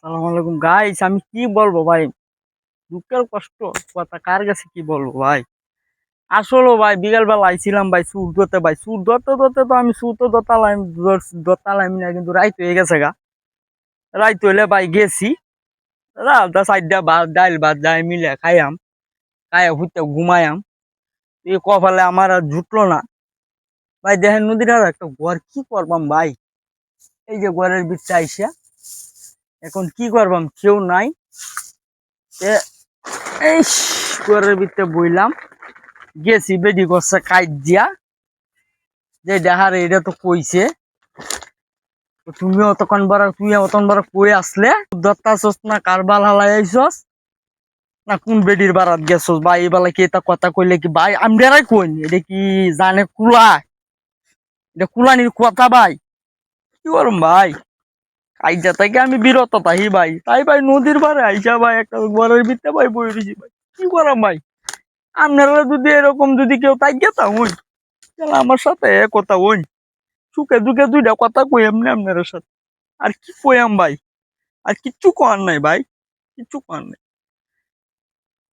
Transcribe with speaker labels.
Speaker 1: সালাম আলাইকুম গাইস, আমি কি বলবো ভাই? দুঃখের কষ্ট কথা কার কাছে কি বলবো ভাই? আসলে ভাই বিকেল বেলা আইছিলাম ভাই সুর ধরতে, ভাই সুর ধরতে ধরতে তো আমি সুর তো ধরতালাম না, কিন্তু রাইত হয়ে গেছে গা। রাইত হইলে ভাই গেছি রাত সাইডটা ভাত ডাইল ভাত যাই মিলে খাইয়াম, খাইয়া হুইতে ঘুমায়াম। এই কপালে আমার আর জুটলো না ভাই। দেখেন নদীর আর একটা ঘর কি করবাম ভাই? এই যে ঘরের ভিতরে আইসা এখন কি করবাম, কেউ নাই। এ এই ঘরের ভিতরে বইলাম, গেছি বেডি করছে কাইট দিয়া, যে দেখার এটা তো কইছে তুমি অতক্ষণ বড়, তুই অতক্ষণ বড় কই আসলে দত্তাছস না কারবাল হালাই আইসস না কোন বেডির বারাত গেছস ভাই? এই বেলা কি এটা কথা কইলে কি ভাই? আমরাই কইনি এটা কি জানে কুলা? এটা কুলানির কথা ভাই। কি করম ভাই? কাইজা থেকে আমি বিরত তাই ভাই, তাই ভাই নদীর পাড়ে আইসা ভাই একটা ঘরের ভিতরে ভাই বই রয়েছি ভাই। কি করাম ভাই? আপনারা যদি এরকম যদি কেউ তাই গেতাম ওই, তাহলে আমার সাথে কথা ওই সুখে দুঃখে দুইটা কথা কই এমনি আপনার সাথে। আর কি কইয়াম ভাই? আর কিচ্ছু করার নাই ভাই, কিচ্ছু করার নাই।